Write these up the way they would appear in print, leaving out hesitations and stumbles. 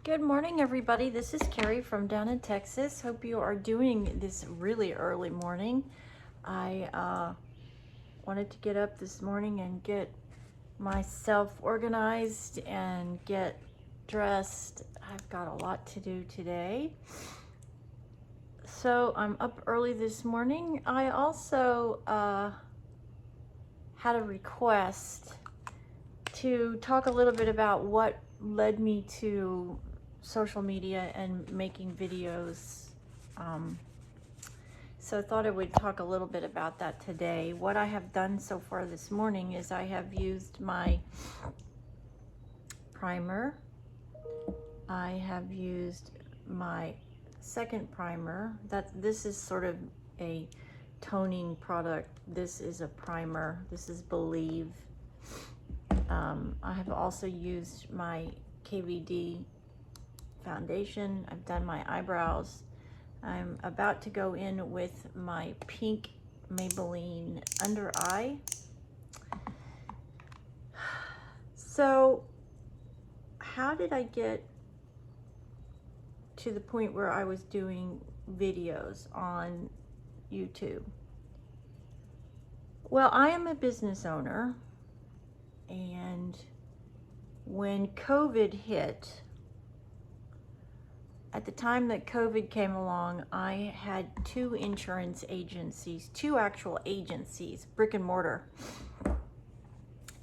Good morning, everybody. This is Carrie from down in Texas. Hope you are doing this really early morning. I wanted to get up this morning and get myself organized and get dressed. I've got a lot to do today. So I'm up early this morning. I also had a request to talk a little bit about what led me to social media and making videos. So I thought I would talk a little bit about that today. What I have done so far this morning is I have used my primer. I have used my second primer. This is sort of a toning product. This is a primer. This is Believe. I have also used my KVD foundation. I've done my eyebrows. I'm about to go in with my pink Maybelline under eye. So how did I get to the point where I was doing videos on YouTube? Well, I am a business owner, and when COVID hit, at the time that COVID came along, I had two insurance agencies, two actual agencies, brick and mortar.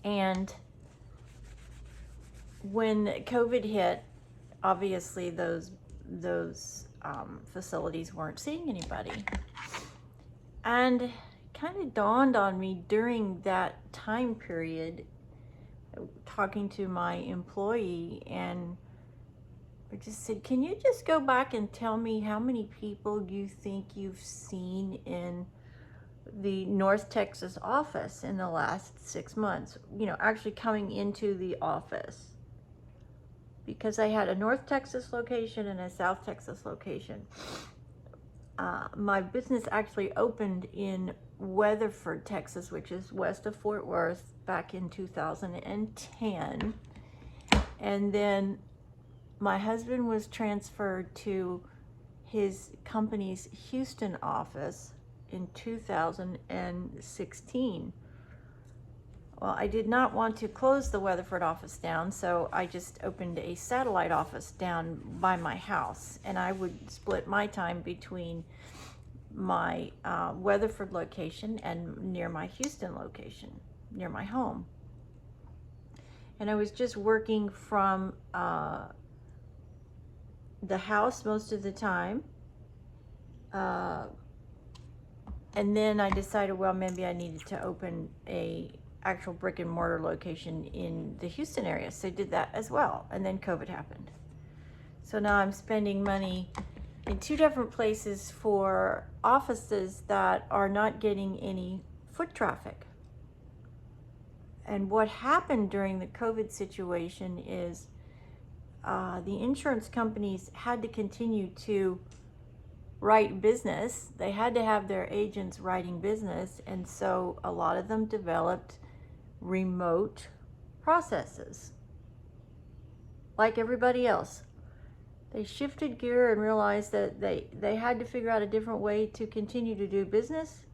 And when COVID hit, obviously those facilities weren't seeing anybody. And it kind of dawned on me during that time period, talking to my employee, and I just said, can you just go back and tell me how many people you think you've seen in the North Texas office in the last 6 months, actually coming into the office? Because I had a North Texas location and a South Texas location. My business actually opened in Weatherford, Texas, which is west of Fort Worth, back in 2010. And then my husband was transferred to his company's Houston office in 2016. Well, I did not want to close the Weatherford office down, so I just opened a satellite office down by my house, and I would split my time between my Weatherford location and near my Houston location, near my home. And I was just working from the house most of the time. And then I decided, well, maybe I needed to open a actual brick and mortar location in the Houston area. So I did that as well. And then COVID happened. So now I'm spending money in two different places for offices that are not getting any foot traffic. And what happened during the COVID situation is the insurance companies had to continue to write business. They had to have their agents writing business, and so a lot of them developed remote processes like everybody else. They shifted gear and realized that they had to figure out a different way to continue to do business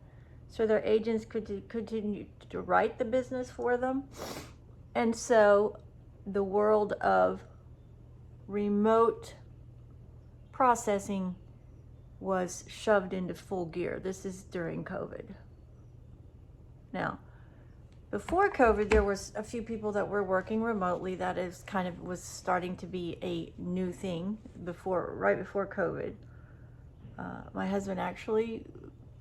so their agents could continue to write the business for them. And so the world of remote processing was shoved into full gear. This is during COVID. Now, before COVID, there was a few people that were working remotely. That is kind of was starting to be a new thing right before COVID. My husband actually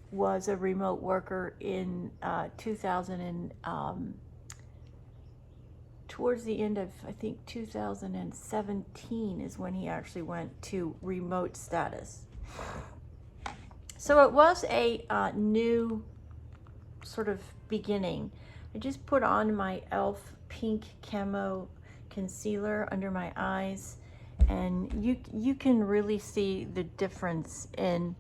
was a remote worker in 2000 and towards the end of, I think, 2017 is when he actually went to remote status. So it was a new sort of beginning. I just put on my e.l.f. pink camo concealer under my eyes, and you can really see the difference in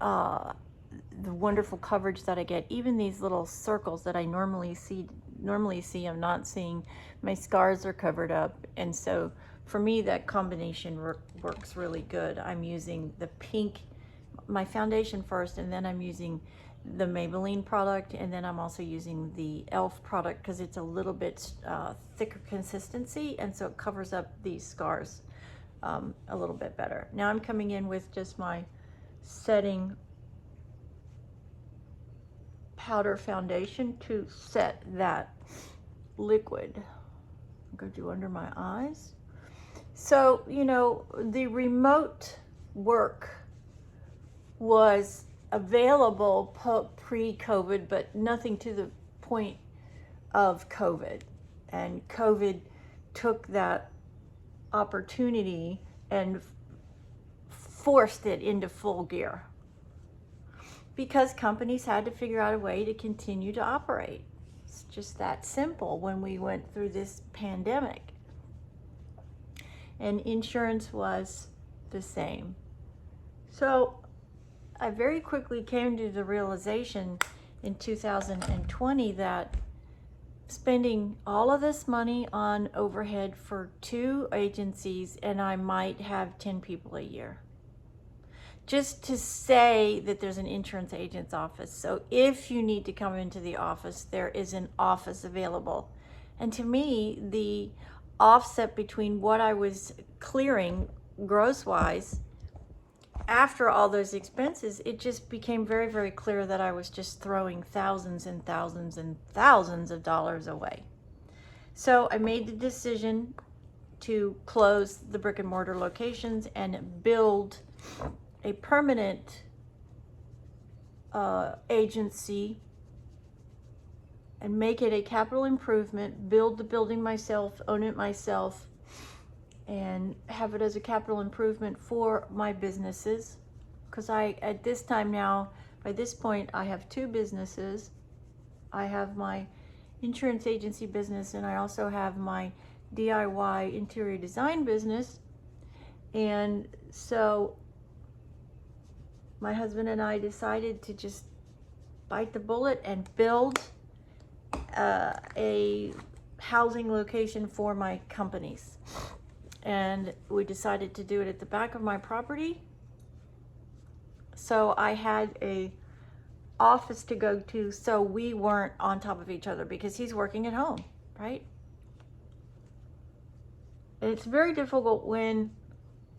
the wonderful coverage that I get. Even these little circles that I normally see I'm not seeing. My scars are covered up, and so for me, that combination works really good. I'm using the pink, my foundation first, and then I'm using the Maybelline product, and then I'm also using the e.l.f. product because it's a little bit thicker consistency, and so it covers up these scars a little bit better. Now I'm coming in with just my setting powder foundation to set that liquid. I'm going to do under my eyes. So, you know, the remote work was available pre-COVID, but nothing to the point of COVID. And COVID took that opportunity and forced it into full gear because companies had to figure out a way to continue to operate. It's just that simple when we went through this pandemic. And insurance was the same. So I very quickly came to the realization in 2020 that spending all of this money on overhead for 2 agencies, and I might have 10 people a year, just to say that there's an insurance agent's office. So if you need to come into the office, there is an office available. And to me, the offset between what I was clearing gross wise after all those expenses, it just became very, very clear that I was just throwing thousands and thousands and thousands of dollars away. So I made the decision to close the brick and mortar locations and build a permanent agency and make it a capital improvement, build the building myself, own it myself, and have it as a capital improvement for my businesses. Because at this time now, by this point, I have 2 businesses. I have my insurance agency business, and I also have my DIY interior design business. And so my husband and I decided to just bite the bullet and build a housing location for my companies. And we decided to do it at the back of my property. So I had a office to go to, so we weren't on top of each other because he's working at home, right? And it's very difficult when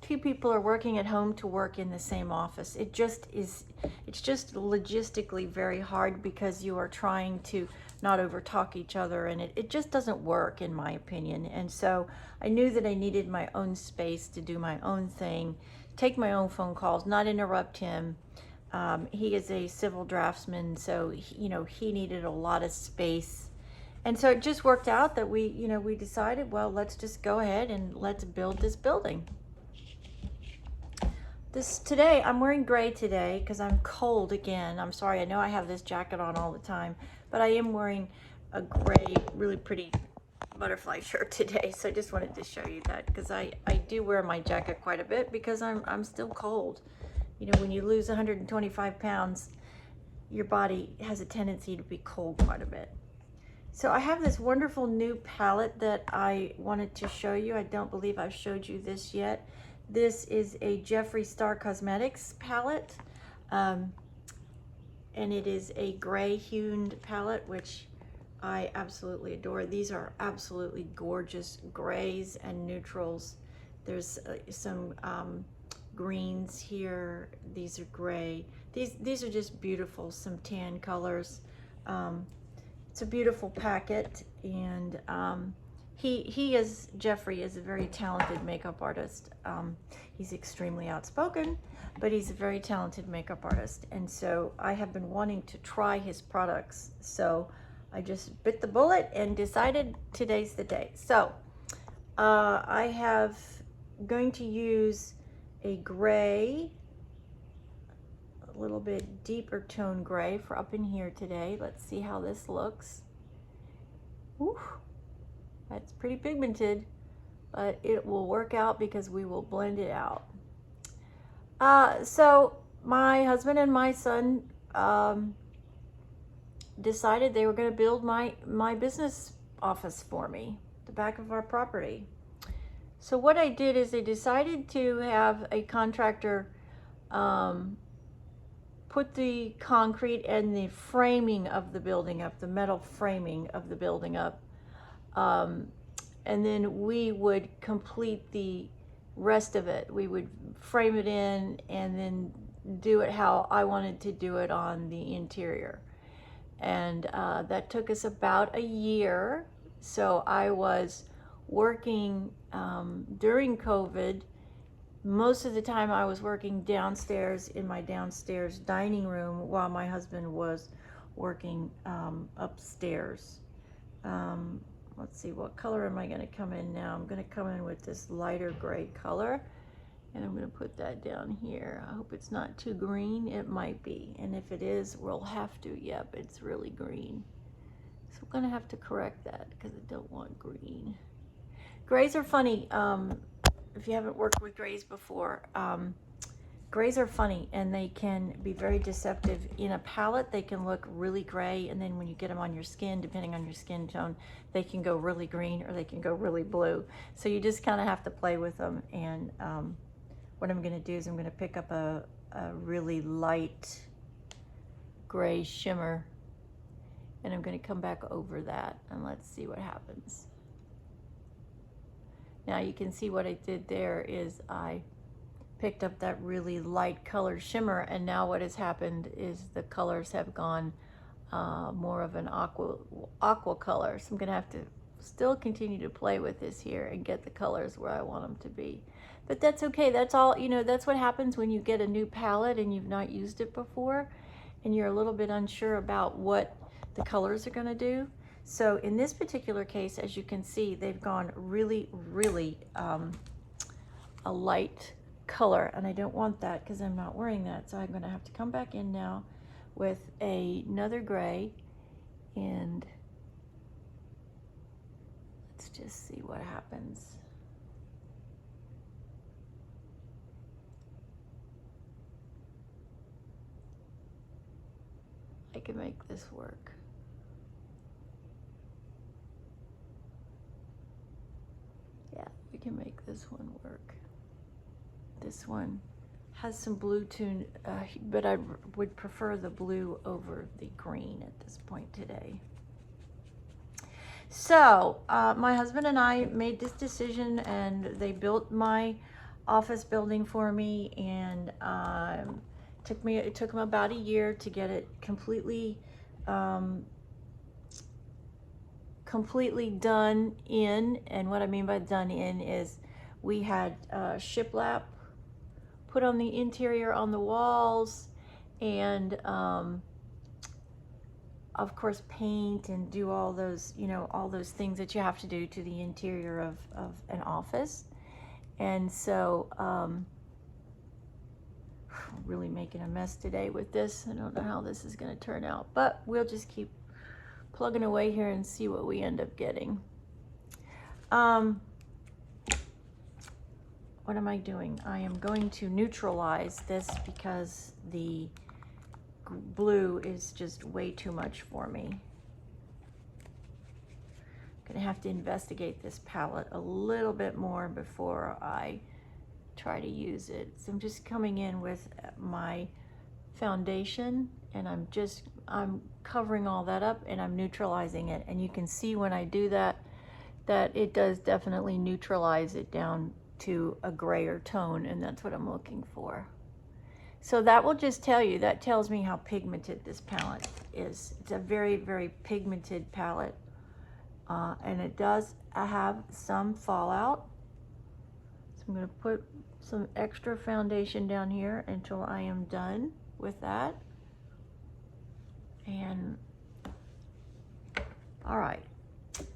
2 people are working at home to work in the same office. It's just logistically very hard because you are trying to not over talk each other, and it just doesn't work in my opinion. And so I knew that I needed my own space to do my own thing, take my own phone calls, not interrupt him. He is a civil draftsman, so he needed a lot of space. And so it just worked out that we decided, well, let's just go ahead and let's build this building. Today, I'm wearing gray today because I'm cold again. I'm sorry, I know I have this jacket on all the time, but I am wearing a gray, really pretty butterfly shirt today. So I just wanted to show you that because I do wear my jacket quite a bit because I'm still cold. You know, when you lose 125 pounds, your body has a tendency to be cold quite a bit. So I have this wonderful new palette that I wanted to show you. I don't believe I've showed you this yet. This is a Jeffree Star Cosmetics palette, and it is a gray hued palette, which I absolutely adore. These are absolutely gorgeous grays and neutrals. There's some greens here. These are gray. These are just beautiful, some tan colors. It's a beautiful packet, and Jeffree is a very talented makeup artist. He's extremely outspoken, but he's a very talented makeup artist. And so I have been wanting to try his products. So I just bit the bullet and decided today's the day. So I have going to use a gray, a little bit deeper tone gray for up in here today. Let's see how this looks. Ooh. That's pretty pigmented, but it will work out because we will blend it out. So my husband and my son decided they were going to build my business office for me, the back of our property. So what I did is I decided to have a contractor um, put the concrete and the framing of the building up, the metal framing of the building up. Um, and then we would complete the rest of it. We would frame it in and then do it how I wanted to do it on the interior. And that took us about a year. So I was working during COVID. Most of the time I was working downstairs in my downstairs dining room while my husband was working upstairs. Um, let's see, what color am I going to come in now? I'm going to come in with this lighter gray color, and I'm going to put that down here. I hope it's not too green. It might be, and if it is, we'll have to. Yep, it's really green. So I'm going to have to correct that because I don't want green. Grays are funny. If you haven't worked with grays before, grays are funny, and they can be very deceptive. In a palette, they can look really gray, and then when you get them on your skin, depending on your skin tone, they can go really green or they can go really blue. So you just kind of have to play with them. And what I'm going to do is I'm going to pick up a really light gray shimmer, and I'm going to come back over that, and let's see what happens. Now you can see what I did there is I picked up that really light colored shimmer, and now what has happened is the colors have gone more of an aqua color. So I'm gonna have to still continue to play with this here and get the colors where I want them to be. But that's okay. That's all, you know, that's what happens when you get a new palette and you've not used it before and you're a little bit unsure about what the colors are gonna do. So in this particular case, as you can see, they've gone really, really a light color, and I don't want that because I'm not wearing that. So I'm going to have to come back in now with another gray, and let's just see what happens. I can make this work. Yeah, we can make this one work. This one has some blue tone, but I would prefer the blue over the green at this point today. So my husband and I made this decision, and they built my office building for me, and it took them about a year to get it completely done in. And what I mean by done in is we had shiplap put on the interior on the walls, and of course paint and do all those, you know, all those things that you have to do to the interior of an office. And so I'm really making a mess today with this. I don't know how this is going to turn out, but we'll just keep plugging away here and see what we end up getting. What am I doing? I am going to neutralize this because the blue is just way too much for me. I'm gonna have to investigate this palette a little bit more before I try to use it. So I'm just coming in with my foundation, and I'm covering all that up, and I'm neutralizing it. And you can see when I do that, that it does definitely neutralize it down to a grayer tone, and that's what I'm looking for. So that will just tell you, that tells me how pigmented this palette is. It's a very, very pigmented palette, and it does have some fallout. So I'm going to put some extra foundation down here until I am done with that. And all right.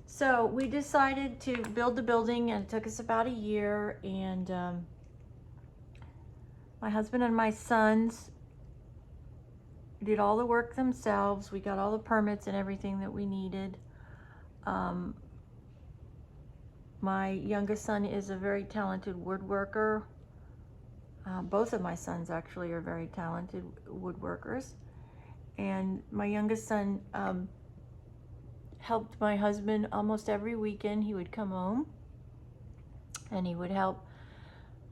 So we decided to build the building, and it took us about a year, and my husband and my sons did all the work themselves. We got all the permits and everything that we needed. My youngest son is a very talented woodworker. Both of my sons actually are very talented woodworkers. And my youngest son helped my husband almost every weekend. He would come home and he would help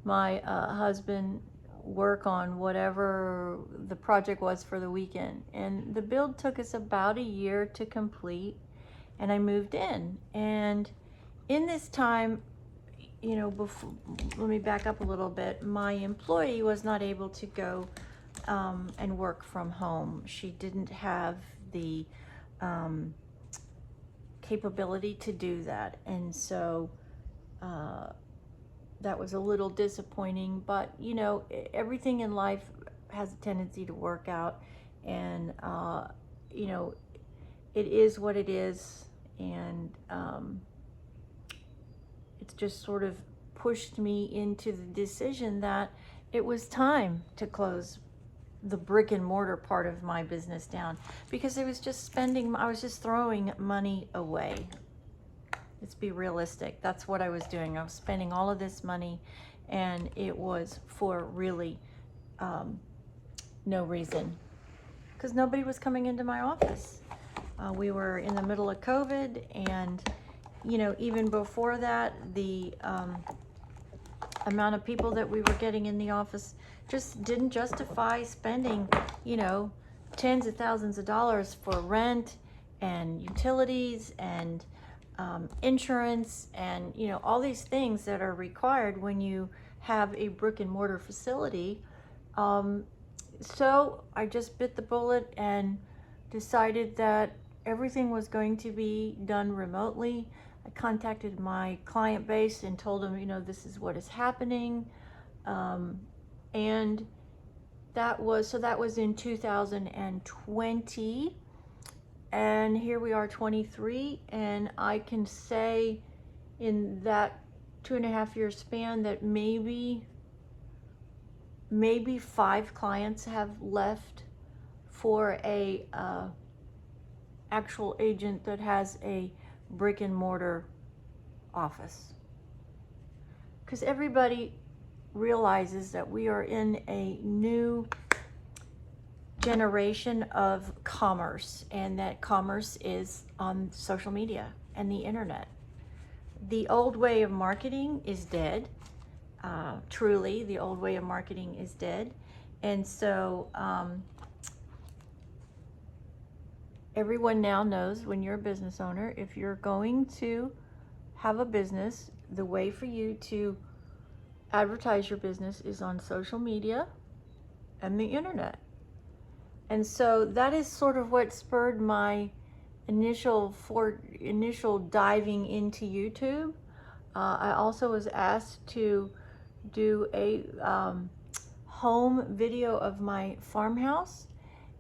my husband work on whatever the project was for the weekend. And the build took us about a year to complete, and I moved in. And in this time, you know, before, let me back up a little bit. My employee was not able to go and work from home. She didn't have the capability to do that, and so that was a little disappointing. But you know, everything in life has a tendency to work out, and you know, it is what it is, and it's just sort of pushed me into the decision that it was time to close the brick and mortar part of my business down, because I was just throwing money away. Let's be realistic. That's what I was doing. I was spending all of this money, and it was for really no reason, because nobody was coming into my office. We were in the middle of COVID, and you know, even before that, the amount of people that we were getting in the office just didn't justify spending, you know, tens of thousands of dollars for rent and utilities and insurance and, you know, all these things that are required when you have a brick and mortar facility. So I just bit the bullet and decided that everything was going to be done remotely. I contacted my client base and told them, you know, this is what is happening. And that was in 2020. And here we are, 23, and I can say in that 2.5-year span that maybe 5 clients have left for a actual agent that has a brick and mortar office. Because everybody realizes that we are in a new generation of commerce, and that commerce is on social media and the internet. The old way of marketing is dead. Truly, the old way of marketing is dead. And so everyone now knows, when you're a business owner, if you're going to have a business, the way for you to advertise your business is on social media and the internet. And so that is sort of what spurred my initial diving into YouTube. I also was asked to do a home video of my farmhouse.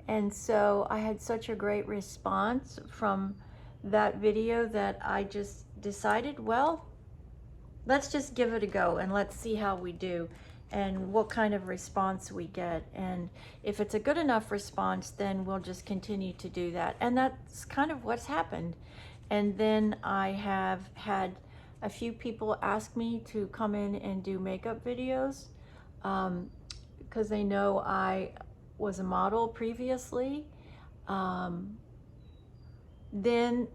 And so I had such a great response from that video that I just decided, well, let's just give it a go and let's see how we do and what kind of response we get. And if it's a good enough response, then we'll just continue to do that. And that's kind of what's happened. And then I have had a few people ask me to come in and do makeup videos because they know I was a model previously. Then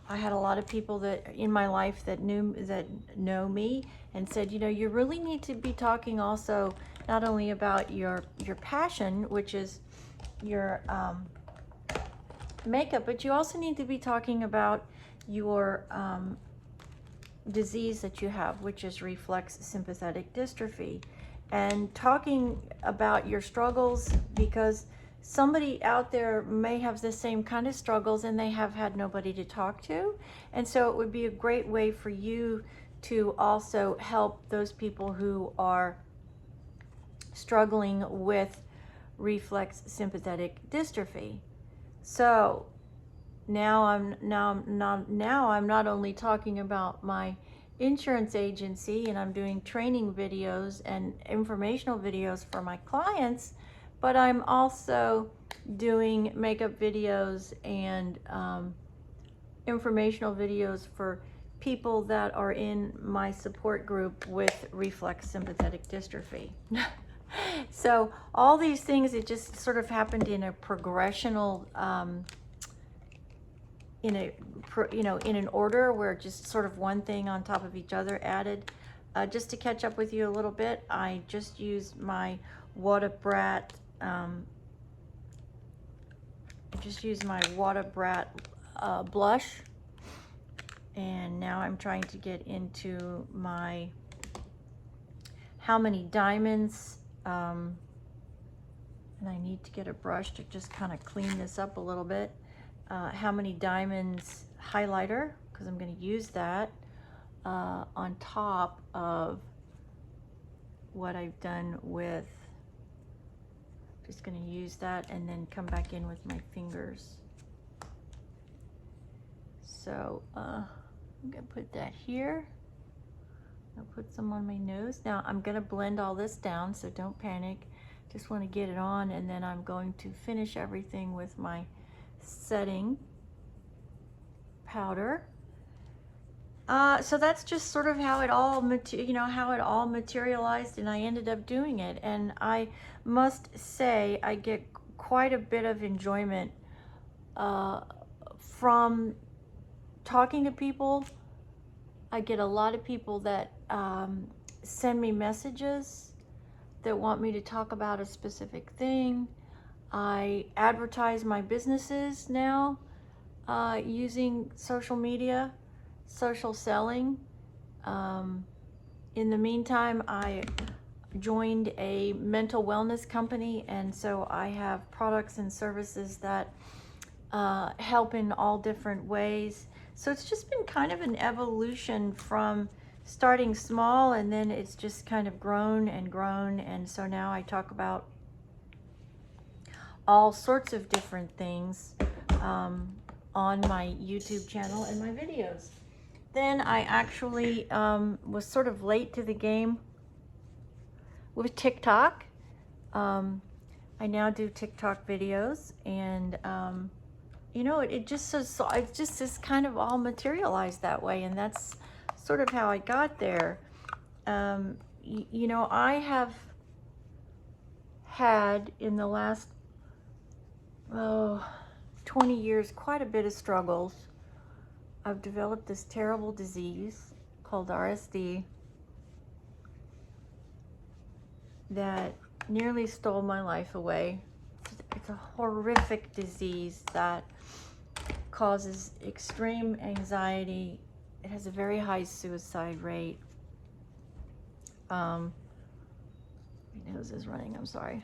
I had a lot of people that in my life that know me and said, you know, you really need to be talking also not only about your passion, which is your makeup, but you also need to be talking about your disease that you have, which is reflex sympathetic dystrophy, and talking about your struggles, because somebody out there may have the same kind of struggles and they have had nobody to talk to. And so it would be a great way for you to also help those people who are struggling with reflex sympathetic dystrophy. So now I'm not only talking about my insurance agency, and I'm doing training videos and informational videos for my clients, but I'm also doing makeup videos and informational videos for people that are in my support group with reflex sympathetic dystrophy. So all these things, it just sort of happened in a progressional in a, in an order where just sort of one thing on top of each other added. Just to catch up with you a little bit, I just used my Wada Brat, blush, and now I'm trying to get into my How Many Diamonds, and I need to get a brush to just kind of clean this up a little bit. How Many Diamonds highlighter, because I'm going to use that on top of what I've done with, just going to use that and then come back in with my fingers. So I'm going to put that here. I'll put some on my nose. Now I'm going to blend all this down, so don't panic. Just want to get it on, and then I'm going to finish everything with my setting powder. So that's just sort of how it all materialized, and I ended up doing it. And I must say, I get quite a bit of enjoyment from talking to people. I get a lot of people that send me messages that want me to talk about a specific thing. I advertise my businesses now using social media, social selling. In the meantime, I joined a mental wellness company, and so I have products and services that help in all different ways. So it's just been kind of an evolution from starting small, and then it's just kind of grown and grown. And so now I talk about all sorts of different things on my YouTube channel and my videos. Then I actually was sort of late to the game with TikTok. I now do TikTok videos, and it just kind of all materialized that way, and that's sort of how I got there. I have had in the last 20 years quite a bit of struggles. I've developed this terrible disease called RSD that nearly stole my life away. It's a horrific disease that causes extreme anxiety. It has a very high suicide rate. My nose is running, I'm sorry.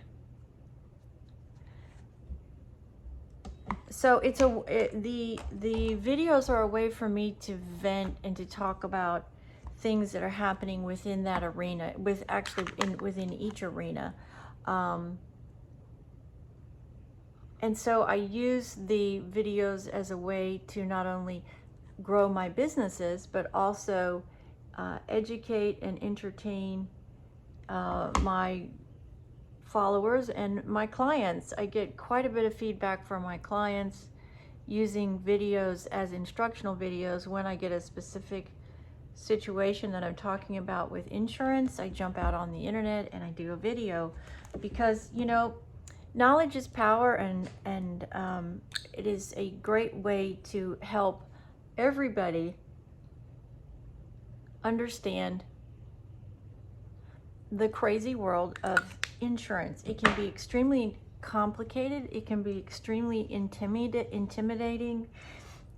So the videos are a way for me to vent and to talk about things that are happening within that arena, within each arena. And so I use the videos as a way to not only grow my businesses, but also educate and entertain my followers and my clients. I get quite a bit of feedback from my clients using videos as instructional videos. When I get a specific situation that I'm talking about with insurance, I jump out on the internet and I do a video, because knowledge is power, and it is a great way to help everybody understand the crazy world of insurance. It can be extremely complicated. It can be extremely intimidating.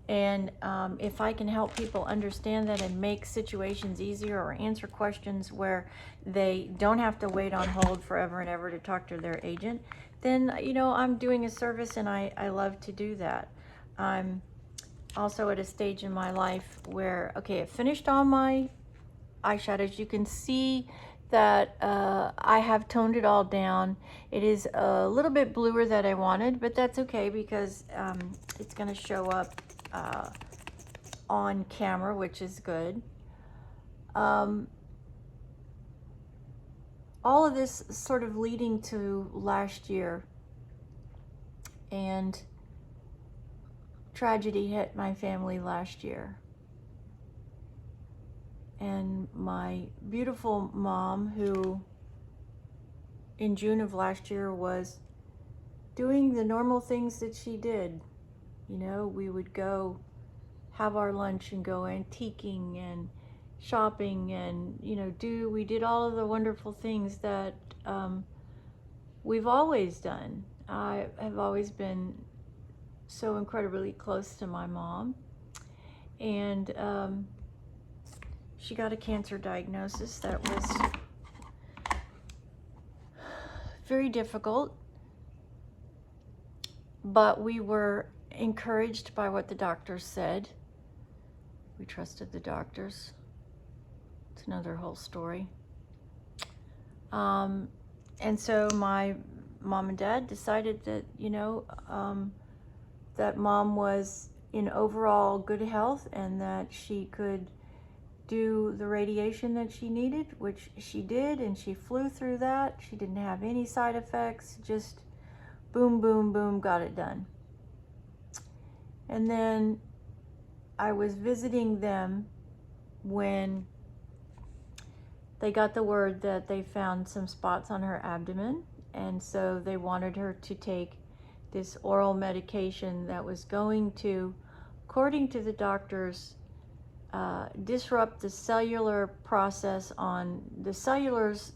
And if I can help people understand that and make situations easier, or answer questions where they don't have to wait on hold forever and ever to talk to their agent, then I'm doing a service, and I love to do that. I'm also at a stage in my life where, okay, I finished all my eyeshadows. You can see that I have toned it all down. It is a little bit bluer than I wanted, but that's okay, because it's going to show up on camera, which is good. All of this sort of leading to last year, and tragedy hit my family last year. And my beautiful mom, who in June of last year was doing the normal things that she did, You know, we would go have our lunch and go antiquing and shopping, and we did all of the wonderful things that we've always done. I have always been so incredibly close to my mom, and she got a cancer diagnosis that was very difficult, but we were encouraged by what the doctors said. We trusted the doctors. It's another whole story. And so my mom and dad decided that, that mom was in overall good health and that she could do the radiation that she needed, which she did, and she flew through that. She didn't have any side effects, just boom, boom, boom, got it done. And then I was visiting them when they got the word that they found some spots on her abdomen, and so they wanted her to take this oral medication that was going to, according to the doctors, disrupt the cellular process on the cells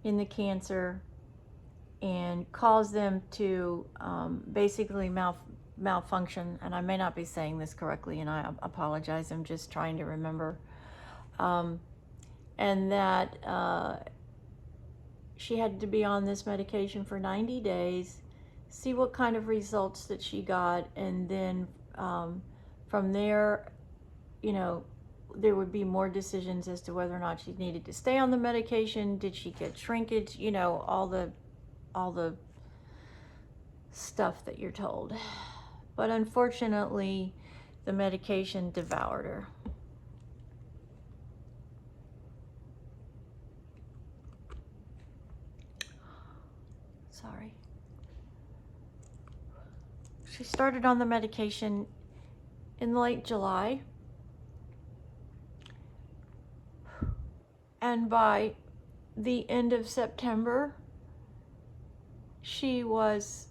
in the cancer, and cause them to basically malfunction. And I may not be saying this correctly, and I apologize. I'm just trying to remember. And that she had to be on this medication for 90 days, see what kind of results that she got, and then from there, there would be more decisions as to whether or not she needed to stay on the medication. Did she get shrinkage? All the stuff that you're told. But unfortunately, the medication devoured her. Sorry. She started on the medication in late July, and by the end of September, she was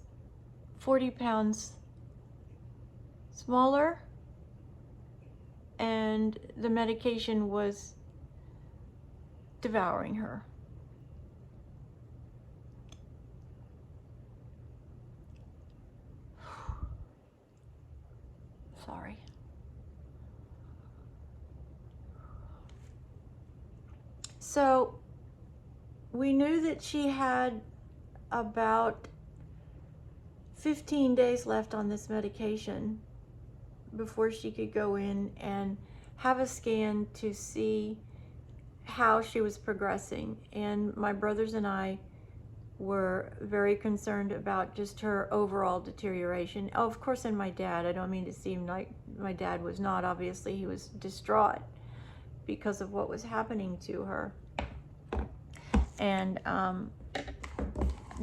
40 pounds smaller, and the medication was devouring her. Sorry. So we knew that she had about 15 days left on this medication before she could go in and have a scan to see how she was progressing. And my brothers and I were very concerned about just her overall deterioration. Oh, of course, and my dad. I don't mean to seem like my dad was not. Obviously, he was distraught because of what was happening to her. And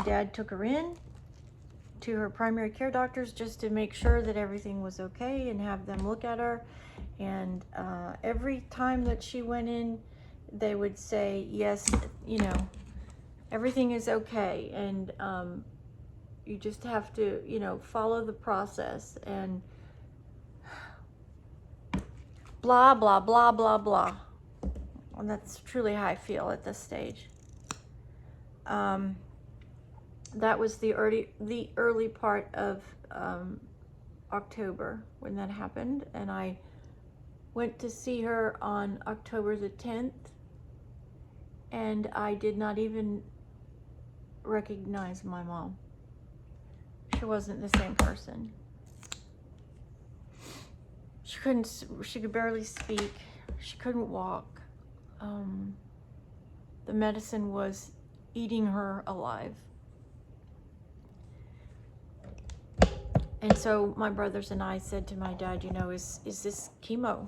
Dad took her in to her primary care doctors just to make sure that everything was okay and have them look at her. And every time that she went in, they would say, yes, everything is okay, and you just have to, follow the process, and blah, blah, blah, blah, blah. And that's truly how I feel at this stage. That was the early part of October when that happened, and I went to see her on October the 10th, and I did not even recognize my mom. She wasn't the same person. She could barely speak. She couldn't walk. The medicine was eating her alive. And so my brothers and I said to my dad, is this chemo?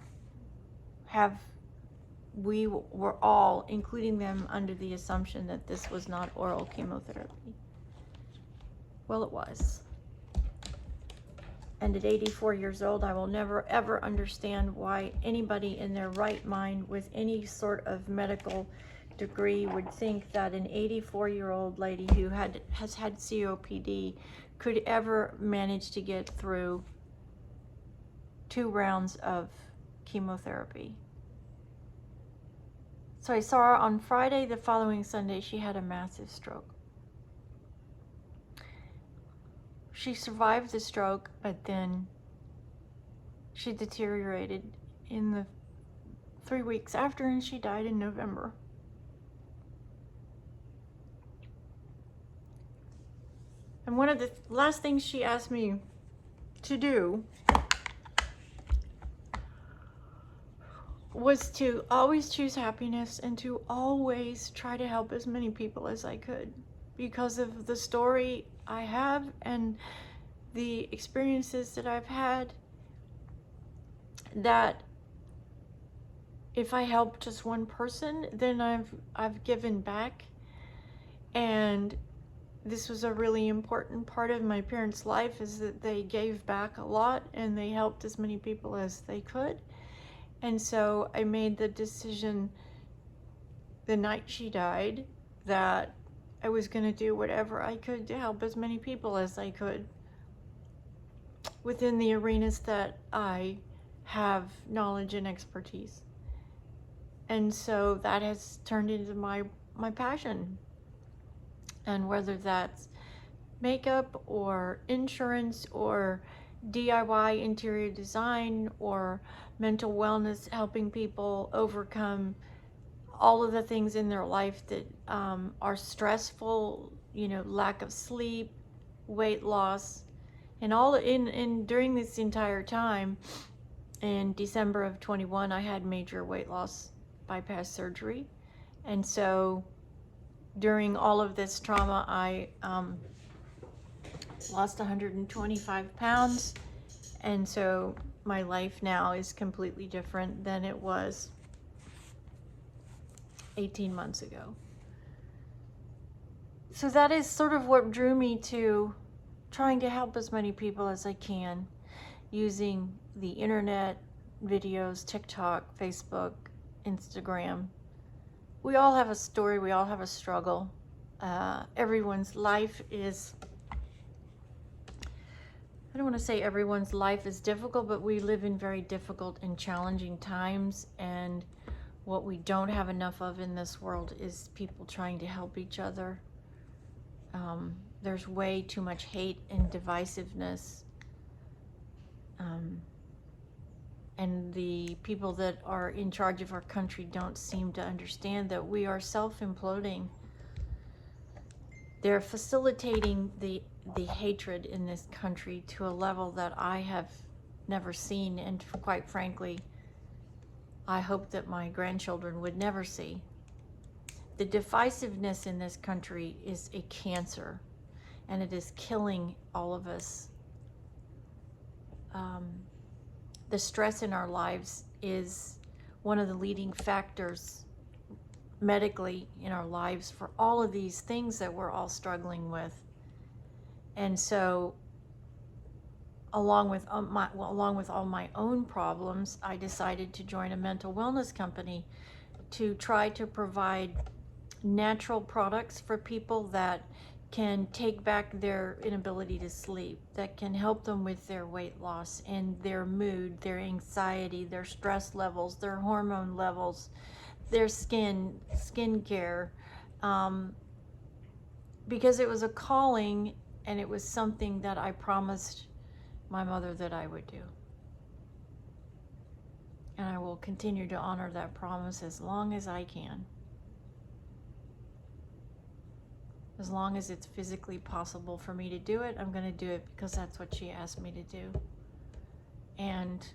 We were all, including them, under the assumption that this was not oral chemotherapy. Well, it was. And at 84 years old, I will never, ever understand why anybody in their right mind with any sort of medical degree would think that an 84-year-old lady who has had COPD could ever manage to get through 2 rounds of chemotherapy. So I saw her on Friday. The following Sunday, she had a massive stroke. She survived the stroke, but then she deteriorated in the 3 weeks after, and she died in November. And one of the last things she asked me to do was to always choose happiness and to always try to help as many people as I could, because of the story I have and the experiences that I've had, that if I help just one person, then I've given back. And this was a really important part of my parents' life, is that they gave back a lot and they helped as many people as they could. And so I made the decision the night she died that I was going to do whatever I could to help as many people as I could within the arenas that I have knowledge and expertise. And so that has turned into my passion. And whether that's makeup or insurance or DIY interior design or mental wellness, helping people overcome all of the things in their life that are stressful, lack of sleep, weight loss, and all during this entire time. In December of 21, I had major weight loss bypass surgery. And so during all of this trauma, I lost 125 pounds. And so my life now is completely different than it was 18 months ago. So that is sort of what drew me to trying to help as many people as I can using the internet, videos, TikTok, Facebook, Instagram. We all have a story, we all have a struggle. Everyone's life is, I don't want to say everyone's life is difficult, but we live in very difficult and challenging times. And what we don't have enough of in this world is people trying to help each other. There's way too much hate and divisiveness. And the people that are in charge of our country don't seem to understand that we are self-imploding. They're facilitating the hatred in this country to a level that I have never seen, and quite frankly, I hope that my grandchildren would never see. The divisiveness in this country is a cancer, and it is killing all of us. The stress in our lives is one of the leading factors medically in our lives for all of these things that we're all struggling with. And so along with all my own problems, I decided to join a mental wellness company to try to provide natural products for people that can take back their inability to sleep, that can help them with their weight loss and their mood, their anxiety, their stress levels, their hormone levels, their skincare, because it was a calling and it was something that I promised my mother that I would do. And I will continue to honor that promise as long as I can. As long as it's physically possible for me to do it, I'm going to do it because that's what she asked me to do. And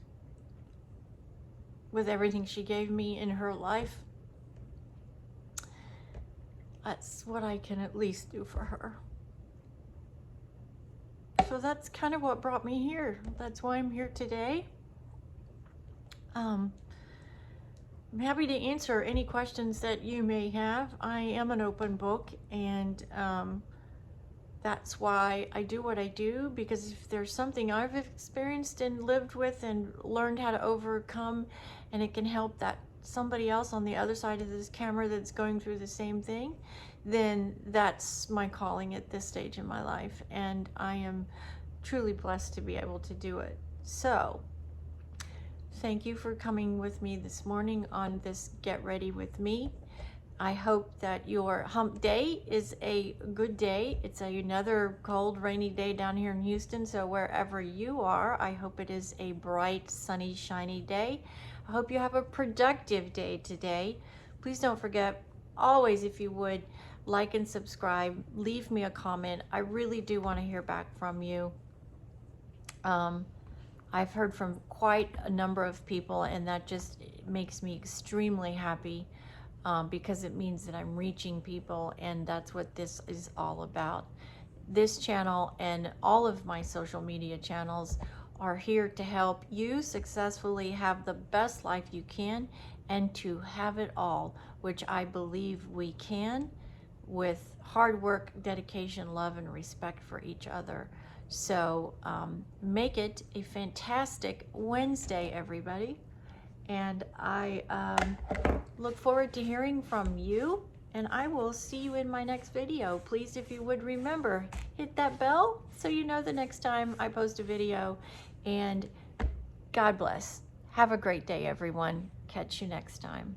with everything she gave me in her life, that's what I can at least do for her. So that's kind of what brought me here. That's why I'm here today. I'm happy to answer any questions that you may have. I am an open book, and that's why I do what I do, because if there's something I've experienced and lived with and learned how to overcome, and it can help that somebody else on the other side of this camera that's going through the same thing, then that's my calling at this stage in my life. And I am truly blessed to be able to do it. So, thank you for coming with me this morning on this Get Ready With Me. I hope that your hump day is a good day. It's another cold, rainy day down here in Houston, so wherever you are, I hope it is a bright, sunny, shiny day. I hope you have a productive day today. Please don't forget, always, if you would, like and subscribe. Leave me a comment. I really do want to hear back from you. I've heard from quite a number of people, and that just makes me extremely happy. Because it means that I'm reaching people, and that's what this is all about. This channel and all of my social media channels are here to help you successfully have the best life you can, and to have it all, which I believe we can, with hard work, dedication, love, and respect for each other. So make it a fantastic Wednesday, everybody. And I look forward to hearing from you, and I will see you in my next video. Please, if you would, remember, hit that bell so you know the next time I post a video. And God bless. Have a great day, everyone. Catch you next time.